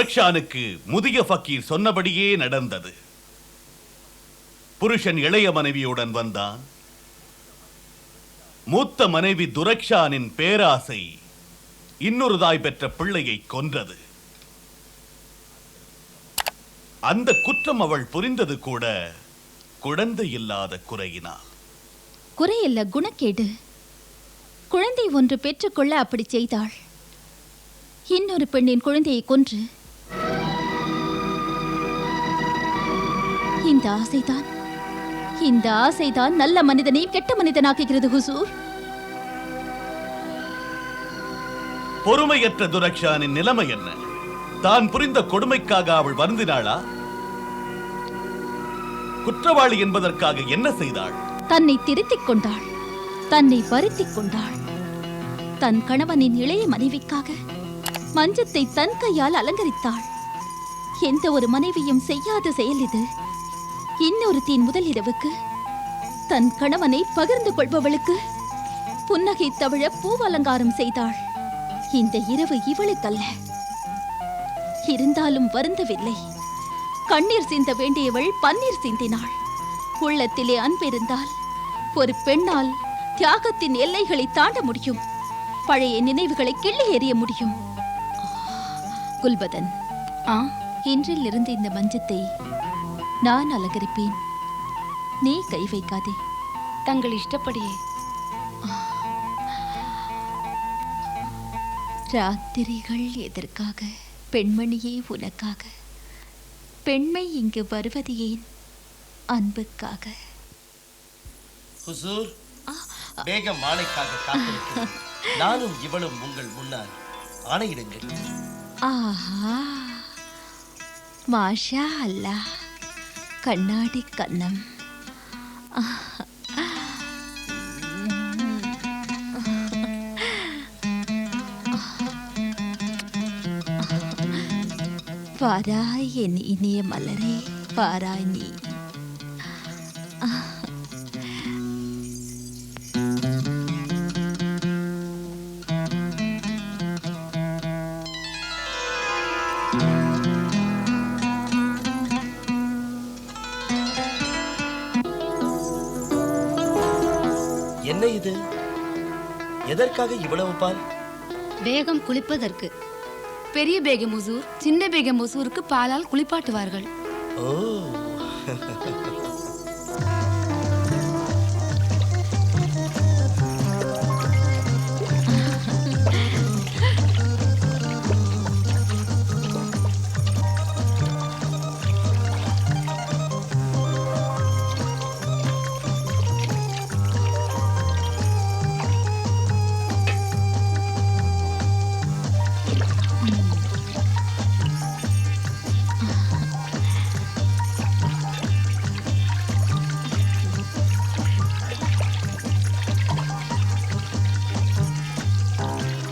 துரக்ஷானுக்கு முதிய ஃபக்கீர் சொன்னபடியே நடந்தது. புருஷன் இளைய மனைவியுடன் வந்தான். மூத்த மனைவி துரக்ஷானின் பேராசை இன்னொரு தாய் பெற்ற பிள்ளையை கொன்றது. அந்த குற்றம் அவள் புரிந்தது கூட குழந்தை இல்லாத குறையினால். குறையில்ல, குணக்கேடு. குழந்தை ஒன்று பெற்றுக்கொள்ள அப்படி செய்தாள். இன்னொரு பெண்ணின் குழந்தையை கொன்று இந்த ஆசைதான் நல்ல மனிதனையும் கெட்ட மனிதனாக்குகிறது ஹுசூர். பொறுமையற்ற துரக்ஷானின் நிலைமை என்ன? தான் புரிந்த கொடுமைக்காக அவள் வருந்தினாளா? குற்றவாளி என்பதற்காக என்ன செய்தாள்? தன்னை திருத்திக் கொண்டாள், தன்னை வருத்திக் கொண்டாள். தன் கணவனின் இளைய மனைவிக்காக மஞ்சத்தை தன் கையால் அலங்கரித்தாள். எந்த ஒரு மனைவியும் செய்யாத செயல் இது. இன்னொருத்தின் முதல் இரவுக்கு தன் கணவனை பகிர்ந்து கொள்பவளுக்கு புன்னகை தவிழ பூவலங்காரம் செய்தாள். இந்த இரவு இவளுக்கல்ல. இருந்தாலும் வருந்தவில்லை. கண்ணீர் சிந்த வேண்டியவள் பன்னீர் சிந்தினாள். உள்ளத்திலே அன்பிருந்தால் ஒரு பெண்ணால் தியாகத்தின் எல்லைகளை தாண்ட முடியும். பழைய நினைவுகளை கிள்ளி எறிய முடியும். குல்பதன், இன்றில் இருந்து இந்த மஞ்சத்தை நான் அலங்கரிப்பேன். நீ கை வைக்காதே. தங்கள் இஷ்டப்படியே. ராத்திரிகள் எதற்காக பெண்மணியே உனக்காக? பெண்மை இங்கு வருவது ஏன்? அன்புக்காக. ஹுசூர், பேகம் ஆணைக்காக காத்திருக்கிறேன். நானும் இவளும் உங்கள் முன்னால் ஆணையிடுங்கள். ஆஹா, மாஷா அல்லாஹ், கண்ணாடி கண்ணம். வாராய் என் இனிய மலரே, வாராய் நீ. என்ன இது? எதற்காக இவ்வளவு பால்? பேகம் குளிப்பதற்கு. பெரிய பேகம் ஹுசூர் சின்ன பேகம் ஹுசூருக்கு பாலால் குளிப்பாட்டுவார்கள். ஓ,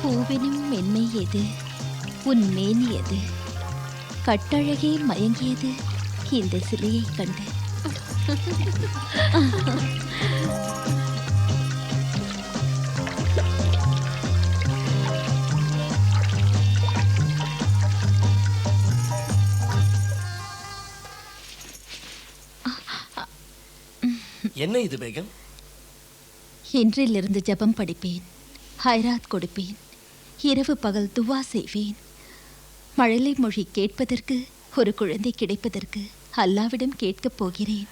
பூவினும் மென்மை எது? உன் மேனி எது? கட்டழகே மயங்கியது இந்த சிலையை கண்டு. என்ன இது பேகம்? இன்றிலிருந்து ஜெபம் படிப்பேன், ஹைராத் கொடுப்பேன், இரவு பகல் துவா செய்வேன். மழலை மொழி கேட்பதற்கு, ஒரு குழந்தை கிடைப்பதற்கு அல்லாவிடம் கேட்கப் போகிறேன்.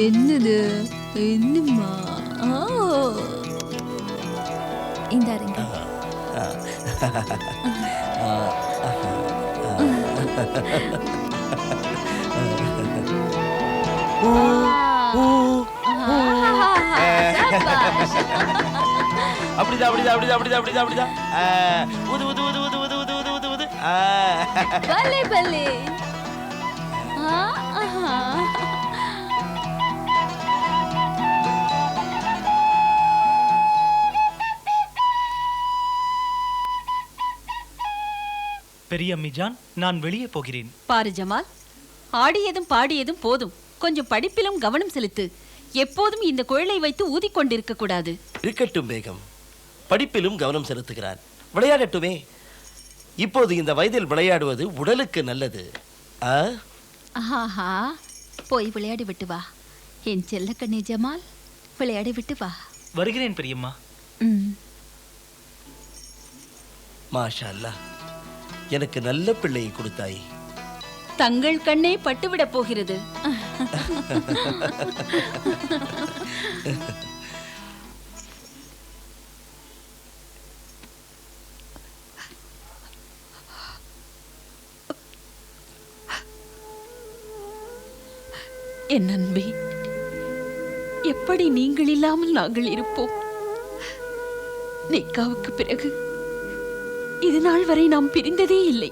என்னது? என்னம்மா? இந்தாருங்க. அப்படிதான் அப்படிதான் அப்படிதான் அப்படிதான் அப்படிதான் அப்படிதான். ஊது ஊது ஊது ஊது ஊது ஊது ஊது ஊது ஊது. பலே பலே. பெரியம்மி ஜான், நான் வெளியே போகிறேன். பாரு ஜமால், ஆடியதும் பாடியதும் போதும். கொஞ்சம் படிப்பிலும் கவனம் செலுத்து. எப்போதும் இந்த குழலை வைத்து ஊதிக்கொண்டிருக்க கூடாது. இருக்கட்டும் பேகம், படிப்பிலும் கவனம் செலுத்துகிறான். விளையாடட்டுமே. இப்போது இந்த வயதில் விளையாடுவது உடலுக்கு நல்லது. ஆஹா, போய் விளையாடி விட்டு வா. என் செல்லக்கண்ணே ஜமால், விளையாடி விட்டு வா. வருகிறேன் பெரியம்மா. மாஷா அல்லாஹ், எனக்கு நல்ல பிள்ளையை கொடுத்தாய். தங்கள் கண்ணே பட்டுவிடப் போகிறது. என் அன்பே, எப்படி நீங்கள் இல்லாமல் நாங்கள் இருப்போம்? நிக்காவுக்கு பிறகு இது நாள் வரை நாம் பிரிந்ததே இல்லை.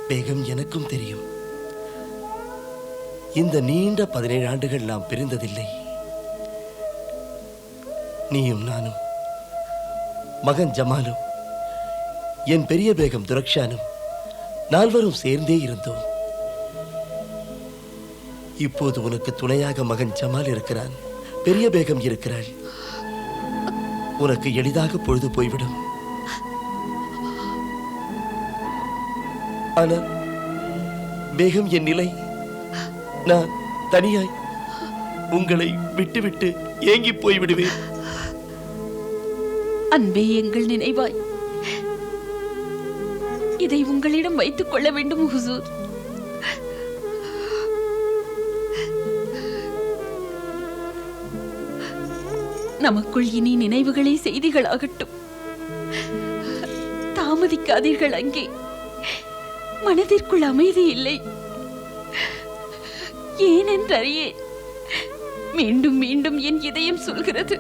பேகம், எனக்கும் தெரியும். இந்த நீண்ட 17 ஆண்டுகள் நாம் பிரிந்ததில்லை. நீயும் நானும், மகன் ஜமாலும், என் பெரிய பேகம் துரக்ஷானும் நால்வரும் சேர்ந்தே இருந்தோம். இப்போது உனக்கு துணையாக மகன் ஜமால் இருக்கிறான், பெரிய பேகம் இருக்கிறாள். உனக்கு எளிதாக பொழுது போய்விடும். ஆனால் பேகம், என் நிலை, நான் தனியாய் உங்களை விட்டுவிட்டு ஏங்கி போய்விடுவேன். அன்பே, எங்கள் நினைவாய் இதை உங்களிடம் வைத்துக் கொள்ள வேண்டும் ஹுசூர். நமக்குள் இனி நினைவுகளே செய்திகளாகட்டும். தாமதிக்காதீர்கள். அங்கே மனதிற்குள் அமைதி இல்லை. ஏனென்றறியேன். மீண்டும் மீண்டும் என் இதயம் சொல்கிறது,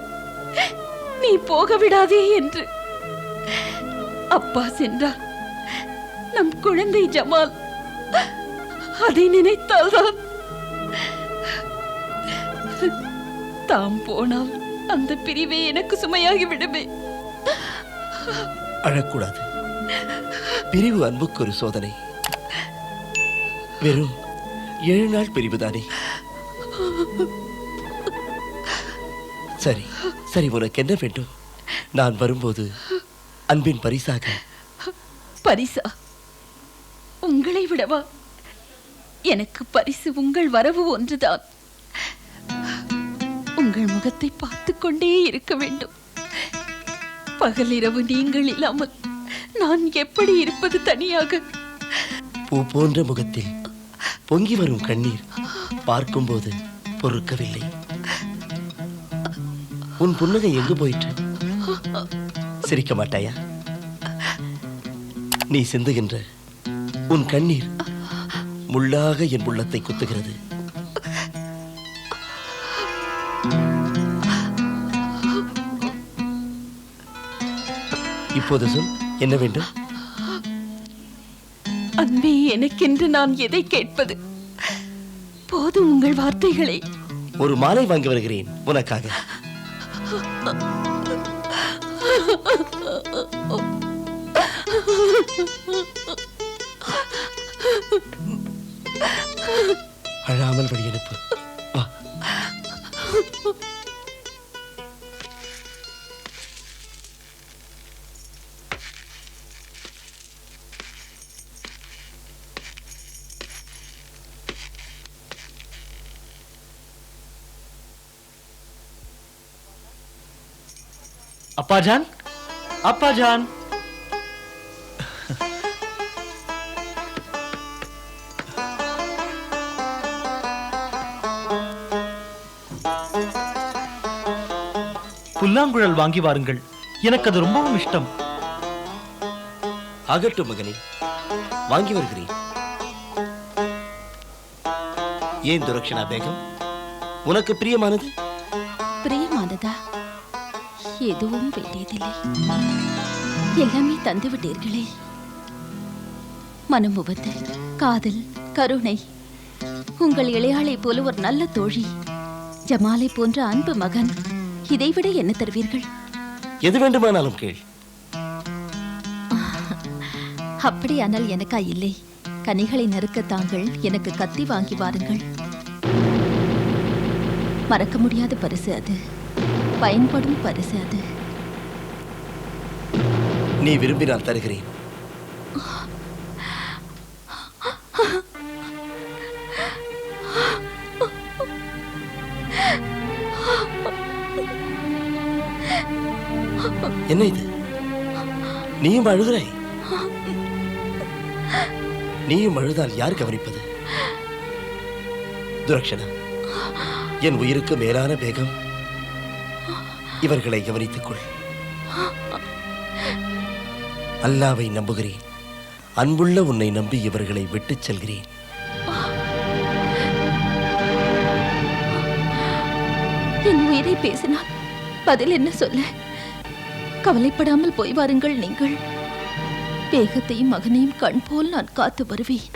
நீ போக விடாதே என்று. அப்பா சென்றார், நம் குழந்தை ஜமால். அதை நினைத்தால்தான். தாம் போனால் அந்த பிரிவே எனக்கு சுமையாகி விடுமே. அழக்கூடாது. பிரிவு அன்புக்கு ஒரு சோதனை. வெறும் 7 நாள் பிரிவுதானே. சரி சரி, உனக்கு என்ன வேண்டும்? நான் வரும்போது அன்பின் பரிசாக. பரிசா? உங்களை விடவா? எனக்கு பரிசு உங்கள் வரவு ஒன்றுதான். உங்கள் முகத்தை பார்த்து கொண்டே இருக்க வேண்டும். பகலிரவு நீங்கள் இல்லாமல் நான் எப்படி இருப்பது தனியாக? பூ போன்ற முகத்தில் பொங்கி வரும் கண்ணீர் பார்க்கும்போது பொறுக்கவில்லை. உன் புன்னகை எங்கு போயிற்று? சிரிக்க மாட்டாயா? நீ சிந்துகின்ற உன் கண்ணீர் முள்ளாக என் உள்ளத்தை குத்துகிறது. இப்போது சொல், என்ன வேண்டும்? அன்பே, எனக்கென்று நான் எதை கேட்பது? போதும் உங்கள் வார்த்தைகளை. ஒரு மாலை வாங்கி வருகிறேன் உனக்காக. அழாமல் வழி அனுப்பு. வா. அப்பா ஜான், அப்பா ஜான். புல்லாங்குழல் வாங்கி வாருங்கள், எனக்கு அது ரொம்பவும் இஷ்டம். ஆகட்டும் மகனே, வாங்கி வருகிறேன். ஏன் துரக்ஷனா பேகம், உனக்கு பிரியமானது? பிரியமானதா? எதுவும் வேண்டியதில்லை, எல்லாமே தந்து விட்டீர்களே. மனமுவத்து, காதல், கருணை, உங்கள் இளையாளை போல ஒரு நல்ல தோழி, ஜமாலை போன்ற அன்பு மகன், இதைவிட என்ன தருவீர்கள்? எது வேண்டுமானாலும் கேள். அப்படியானால் எனக்கா இல்லை. கனிகளை நறுக்க தாங்கள் எனக்கு கத்தி வாங்கி வாருங்கள். மறக்க முடியாத பரிசு அது, பயன்படும் பரிசு அது. நீ விரும்பினால் தருகிறேன். என்ன இது? நீயும் அழுகிறாய். நீயும் அழுதால் யார் கவனிப்பது? துரக்ஷணா, என் உயிருக்கு மேலான பேகம், இவர்களை கவனித்துக் கொள். அல்லாவை நம்புகிறேன். அன்புள்ள உன்னை நம்பி இவர்களை விட்டுச் செல்கிறேன். என் உயிரை பேசினால் பதில் என்ன சொல்ல? கவலைப்படாமல் போய் வாருங்கள் நீங்கள். பேகத்தையும் மகனையும் கண் போல் நான் காத்து வருவேன்.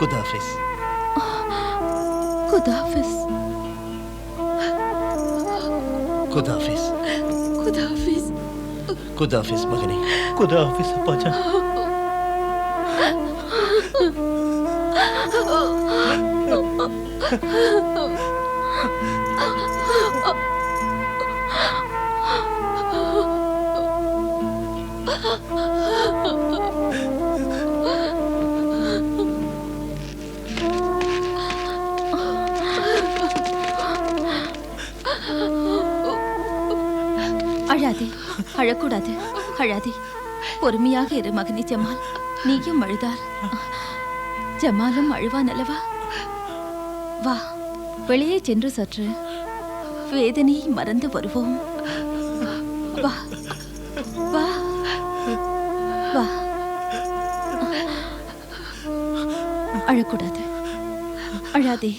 குதாஃபிஸ். குதாஃபிஸ். குதாஃபிஸ். குதாஃபிஸ். குதாஃபிஸ் மகனே. खुदा हाफिज अप्पाजान। அழாதே, அழக்கூடாது, அழாதே. பொறுமையாக இரு மகனே ஜமால். நீயும் அழுதால் ஜமாலும் அழுவான் அல்லவா? வா, வெளியே சென்று சற்று வேதனையை மறந்து வருவோம். வா வா வா. அழக்கூடாது, அழாதே.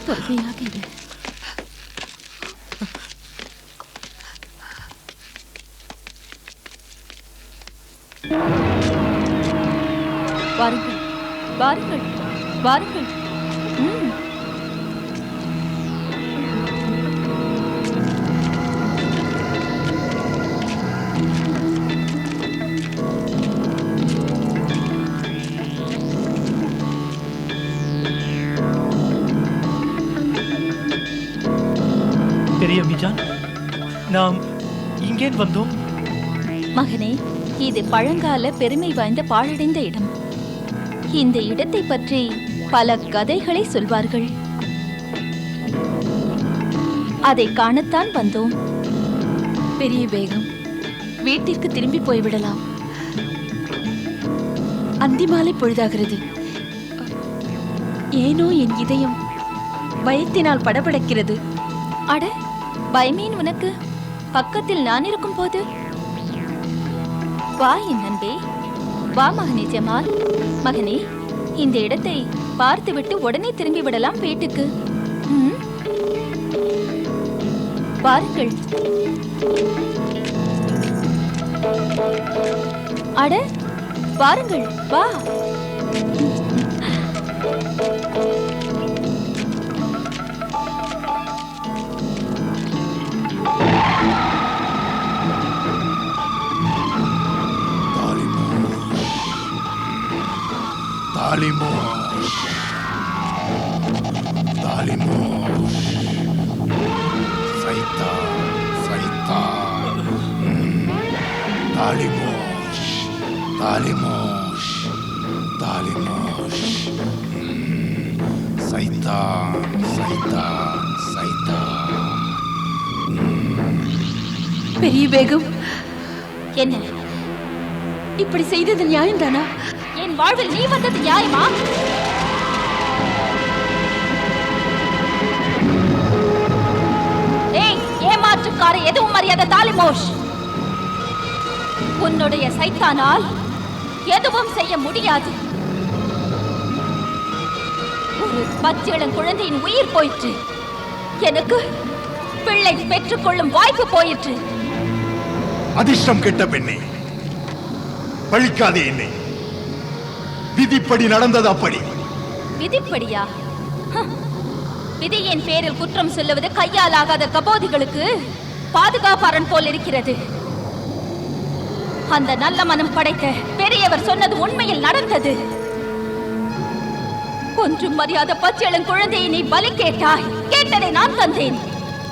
பொறுமையாக இரு. வாருங்கள், வாருங்கள், வாருங்கள். பெரிய அம்மிஜான், நாம் இங்கே வந்தோம். மகனே, இது பழங்கால பெருமை வாய்ந்த பாழடைந்த இடம். இந்த இடத்தை பற்றி பல கதைகளை சொல்வார்கள். அதை காணத்தான் வந்தோம். பெரிய பேகம், வீட்டிற்கு திரும்பி போய்விடலாம். அந்திமாலை பொழுதாகிறது. ஏனோ என் இதயம் பயத்தினால் படபடக்கிறது. அட, பயமேன் உனக்கு? பக்கத்தில் நான் இருக்கும் போது. வா என் அன்பே, வா மகனே ஜமால். மகனே, இந்த இடத்தை பார்த்துவிட்டு உடனே திரும்பி விடலாம் வீட்டுக்கு. பாருங்கள். அட, பாருங்கள், வா. தாலிமோஷ், தாலிமோஷ், சைத்தான், சைத்தான். தாலிமோஷ், தாலிமோஷ், தாலிமோஷ். சைத்தான், சைத்தான், சைத்தான். பெரிய பேகம், என்ன இப்படி செய்தது நியாயம்தானா? என் வாழ்வில் நீ வந்தது நியாயமா? ஏய், ஏமாற்றுக்கார, எதுவும் அறியாத தாலிமோஷ், உன்னுடைய சைத்தானால் எதுவும் செய்ய முடியாது. ஒரு பச்சிளம் குழந்தையின் உயிர் போயிற்று. எனக்கு பிள்ளை பெற்றுக்கொள்ளும் வாய்ப்பு போயிற்று. அதிர்ஷ்டம் கெட்ட பெண்ணே, பழிக்காதே என்னை. விதிப்படி நடந்தது அப்படி. விதிப்படியா? விதியின் பேரில் குற்றம் சொல்லுவது கையால் ஆகாத கபோதிகளுக்கு பாதுகாப்பாரன் போல் இருக்கிறது. அந்த நல்ல மனம் படைத்த பெரியவர் சொன்னது உண்மையில் நடந்தது. ஒன்றும் மரியாத பச்சிளம் குழந்தையை நீ பலி கேட்டாய். கேட்டதை நான் தந்தேன்.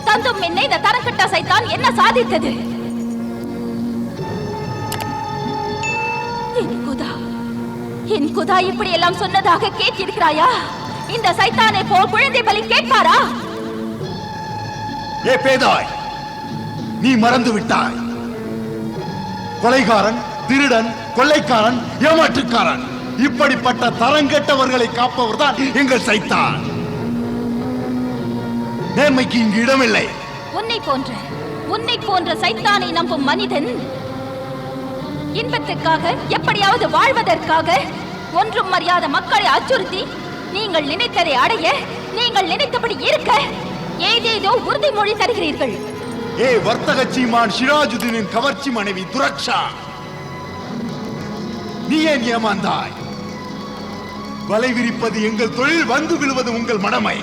தந்தும் என்னை இந்த தரக்கட்ட சைத்தான் என்ன சாதித்தது? என் குதா இப்படி எல்லாம் சொன்னதாக கேட்டிருக்கிறாயா? இந்த சைத்தானை போல் குழந்தை பலி கேட்பாரா? ஏ பேதாய், நீ மறந்து விட்டாய். கொலைகாரன், திருடன், கொள்ளைக்காரன், ஏமாற்றுக்காரன் இப்படிப்பட்ட தரங்கெட்டவர்களை காப்பவர் தான் எங்கள் சைத்தான். நேர்மைக்கு இங்கு இடமில்லை. உன்னை போன்ற சைத்தானை நம்பும் மனிதன் இன்பத்துக்காக, எப்படியாவது வாழ்வதற்காக ஒன்றும் மரியாத மக்களை அச்சுறுத்தி நீங்கள் நினைத்ததை அடைய, நீங்கள் நினைத்தபடி இருக்க ஏதேதோ உறுதிமொழி தருகிறீர்கள். ஏ வர்த்தக சீமான் சிராஜுதீனின் கவர்ச்சி மனைவி துரக்ஷா, நீ ஏன் ஏமாந்தாய்? வலை விரிப்பது எங்கள் தொழில், வந்து விழுவது உங்கள் மடமை.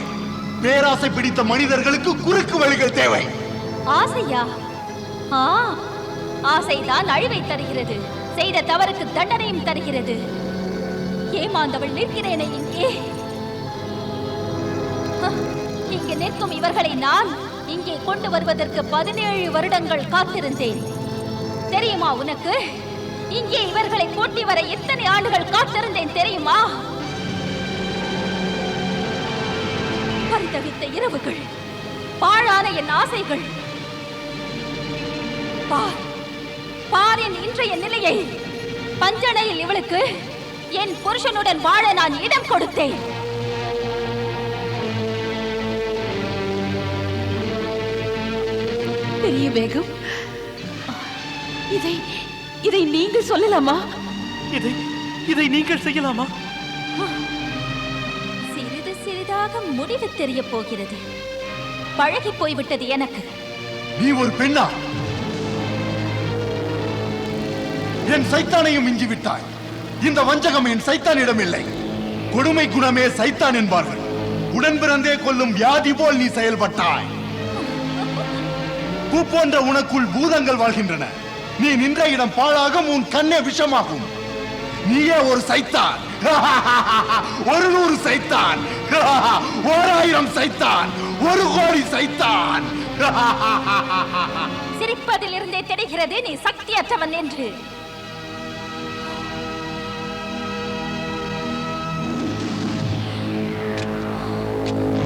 பேராசை பிடித்த மனிதர்களுக்கு குறுக்கு வழிகள் தேவை. ஆசையா? ஆசைதான் அழிவை தருகிறது, செய்த தவறுக்கு தண்டனையும் தருகிறது. ஏமாந்தவள் நிற்கிறேனே இங்கே. இங்கே நிற்கும் இவர்களை நான் இங்கே கொண்டு வருவதற்கு 17 வருடங்கள் காத்திருந்தேன். தெரியுமா உனக்கு? இங்கே இவர்களை கூட்டி வர எத்தனை ஆண்டுகள் காத்திருந்தேன் தெரியுமா? பரிதவித்த இரவுகள், பாழான என் ஆசைகள். பார் என் இன்றைய நிலையை. பஞ்சனையில் இவளுக்கு என் புருஷனுடன் வாழ நான் இடம் கொடுத்தேன். பெரிய பேகம், இதை நீங்கள் சொல்லலாமா? இதை நீங்கள் செய்யலாமா? சிறிது சிறிதாக முடிவு தெரிய போகிறது. பழகி போய்விட்டது எனக்கு. நீ ஒரு பெண்ணா? என் சைத்தானையும் மிஞ்சி விட்டாய். இந்த வஞ்சகம் என் சைத்தானிடம் இல்லை. கொடுமை குணமே சைத்தான் என்பார்கள். உடன் பிறந்தே கொல்லும் வியாதி போல் நீ செயல்பட்டாய். பூ போன்ற உனக்குள் பூதங்கள் வாழ்கின்றன. நீ நின்ற இடம் பாழாகும், உன் கண்ணே விஷமாகும். நீயே ஒரு சைத்தான். 100 சைத்தான், 1000 சைத்தான், 1 கோடி சைத்தான். சிரிப்பதிலிருந்தே தெரிகிறது நீ சக்தியற்றவன் என்று.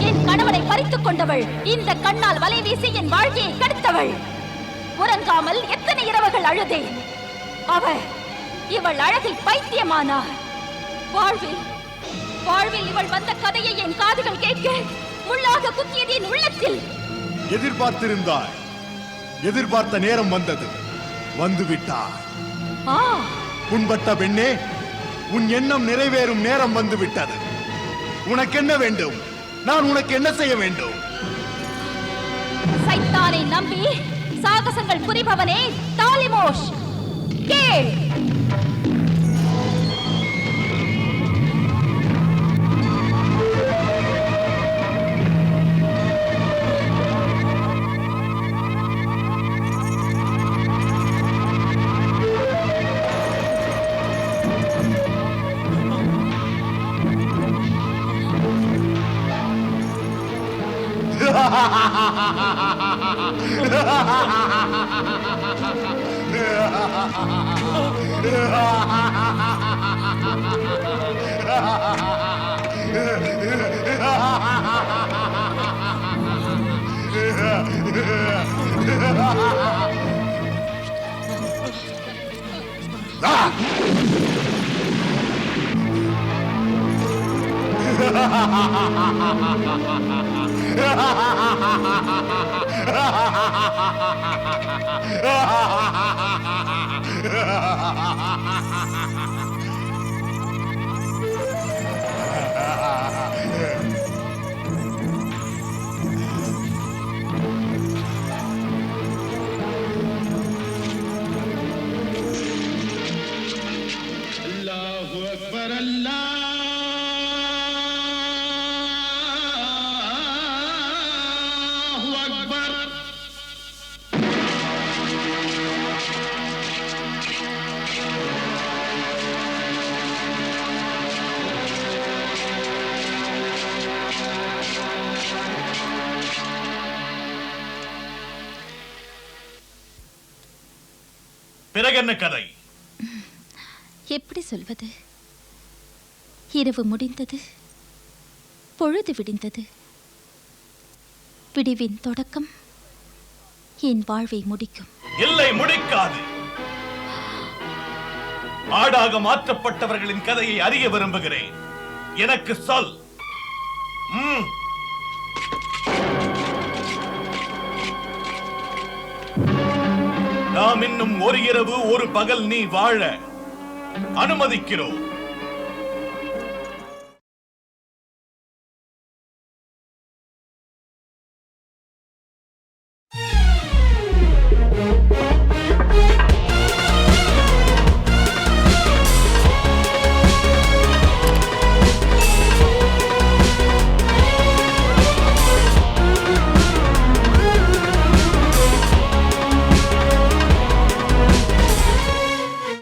என் கணவனை பறித்துக் கொண்டவள், இந்த கண்ணால் வலை வீசி என் வாழ்க்கையை கெடுத்தவள். உறங்காமல் எத்தனை இரவுகள் அழுதேன். இவள் அழகில் பைத்தியமானார். வாழ்வில் இவள் வந்த கதையை என் காதுகள் கேட்க முள்ளாக குத்தியது என் உள்ளத்தில். எதிர்பார்த்திருந்தாய். எதிர்பார்த்த நேரம் வந்தது. வந்துவிட்டாய். புண்பட்ட பெண்ணே, உன் எண்ணம் நிறைவேறும் நேரம் வந்துவிட்டது. உனக்கு என்ன வேண்டும்? நான் உனக்கு என்ன செய்ய வேண்டும்? சைத்தானை நம்பி சாகசங்கள் புரிபவனே தாலிமோஷ், கேள். பிறகு என்ன கதை? எப்படி சொல்வது? இரவு முடிந்தது, பொழுது விடிந்தது. விடிவின் தொடக்கம் என் வாழ்வை முடிக்கும். இல்லை, முடிக்காது. ஆடாக மாற்றப்பட்டவர்களின் கதையை அறிய விரும்புகிறேன். எனக்கு சொல். நாம் இன்னும் ஒரு இரவு ஒரு பகல் நீ வாழ அனுமதிக்கிறோம்.